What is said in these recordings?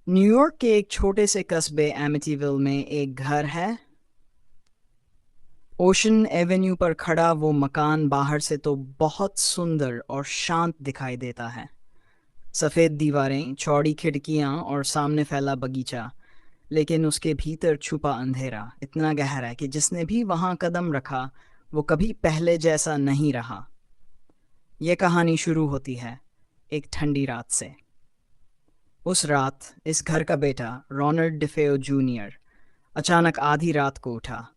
New York के एक छोटे से कस्बे एमिटीविल में एक घर है। ओशन एवेन्यू पर खड़ा वो मकान बाहर से तो बहुत सुंदर और शांत दिखाई देता है। सफ़ेद दीवारें, चौड़ी खिड़कियां और सामने फैला बगीचा। लेकिन उसके भीतर छुपा अंधेरा इतना गहरा है कि जिसने भी वहां कदम रखा वो कभी पहले जैसा नहीं रहा। ये कहानी शुरू होती है एक ठंडी रात से। उस रात इस घर का बेटा रॉनल्ड डिफेओ जूनियर अचानक आधी रात को उठा।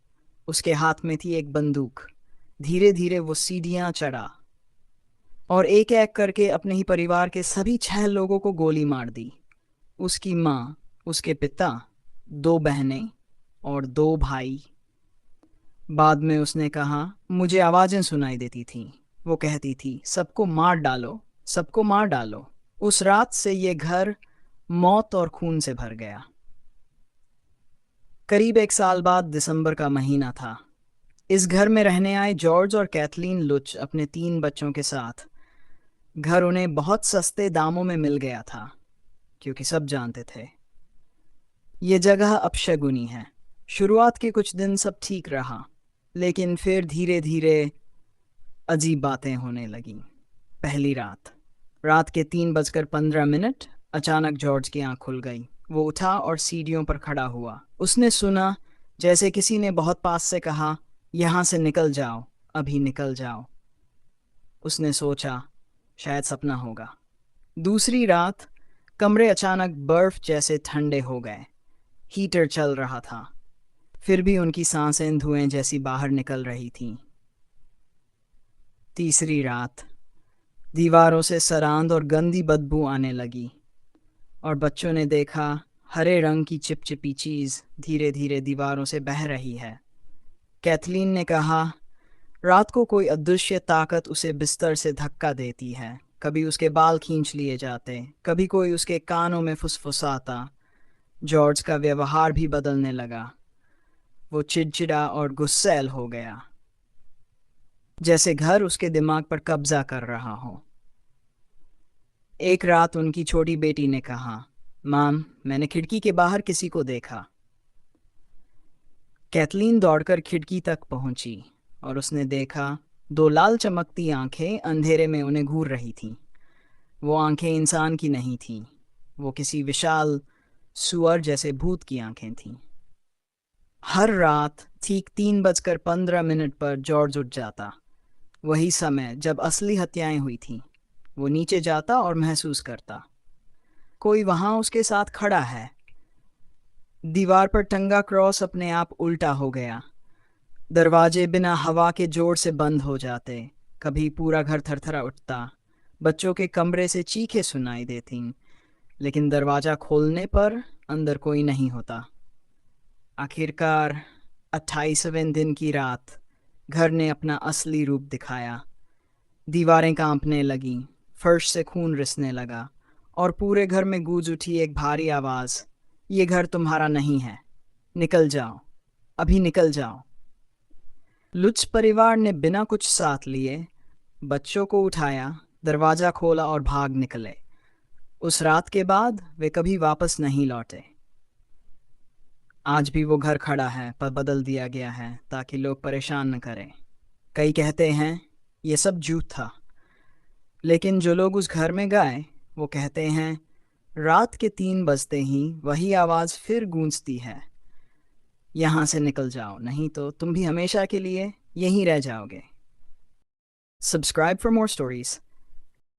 उसके हाथ में थी एक बंदूक। धीरे धीरे वो सीढ़ियां चढ़ा और एक एक करके अपने ही परिवार के सभी 6 लोगों को गोली मार दी। उसकी माँ, उसके पिता, 2 बहनें और 2 भाई। बाद में उसने कहा, मुझे आवाज़ें सुनाई देती थीं। वो कहती थी, सबको मार डालो, सबको मार डालो। उस रात से ये घर मौत और खून से भर गया। करीब 1 साल बाद दिसंबर का महीना था। इस घर में रहने आए जॉर्ज और कैथलीन लुच अपने 3 बच्चों के साथ। घर उन्हें बहुत सस्ते दामों में मिल गया था, क्योंकि सब जानते थे ये जगह अपशगुनी है। शुरुआत के कुछ दिन सब ठीक रहा, लेकिन फिर धीरे धीरे अजीब बातें होने लगीं। पहली रात, रात के 3:15 अचानक जॉर्ज की आंख खुल गई। वो उठा और सीढ़ियों पर खड़ा हुआ। उसने सुना जैसे किसी ने बहुत पास से कहा, यहाँ से निकल जाओ, अभी निकल जाओ। उसने सोचा शायद सपना होगा। दूसरी रात, कमरे अचानक बर्फ जैसे ठंडे हो गए। हीटर चल रहा था, फिर भी उनकी सांसें धुएं जैसी बाहर निकल रही थीं। तीसरी रात, दीवारों से सरांद और गंदी बदबू आने लगी और बच्चों ने देखा हरे रंग की चिपचिपी चीज धीरे धीरे दीवारों से बह रही है। कैथलीन ने कहा, रात को कोई अदृश्य ताकत उसे बिस्तर से धक्का देती है। कभी उसके बाल खींच लिए जाते, कभी कोई उसके कानों में फुसफुसाता। जॉर्ज का व्यवहार भी बदलने लगा। वो चिड़चिड़ा और गुस्सैल हो गया, जैसे घर उसके दिमाग पर कब्जा कर रहा हो। एक रात उनकी छोटी बेटी ने कहा, माम, मैंने खिड़की के बाहर किसी को देखा। कैथलीन दौड़कर खिड़की तक पहुंची और उसने देखा 2 लाल चमकती आंखें अंधेरे में उन्हें घूर रही थीं। वो आंखें इंसान की नहीं थीं, वो किसी विशाल सुअर जैसे भूत की आंखें थीं। हर रात ठीक 3:15 पर जॉर्ज उठ जाता। वही समय जब असली हत्याएं हुई थीं। वो नीचे जाता और महसूस करता कोई वहां उसके साथ खड़ा है। दीवार पर टंगा क्रॉस अपने आप उल्टा हो गया। दरवाजे बिना हवा के जोर से बंद हो जाते। कभी पूरा घर थरथरा उठता। बच्चों के कमरे से चीखें सुनाई देती, लेकिन दरवाजा खोलने पर अंदर कोई नहीं होता। आखिरकार 28वें दिन की रात, घर ने अपना असली रूप दिखाया। दीवारें कांपने लगीं, फर्श से खून रिसने लगा और पूरे घर में गूंज उठी एक भारी आवाज़, ये घर तुम्हारा नहीं है, निकल जाओ, अभी निकल जाओ। लुच परिवार ने बिना कुछ साथ लिए बच्चों को उठाया, दरवाज़ा खोला और भाग निकले। उस रात के बाद वे कभी वापस नहीं लौटे। आज भी वो घर खड़ा है, पर बदल दिया गया है ताकि लोग परेशान न करें। कई कहते हैं ये सब झूठ था, लेकिन जो लोग उस घर में गए वो कहते हैं रात के 3 बजते ही वही आवाज़ फिर गूंजती है, यहाँ से निकल जाओ, नहीं तो तुम भी हमेशा के लिए यहीं रह जाओगे। Subscribe for more stories.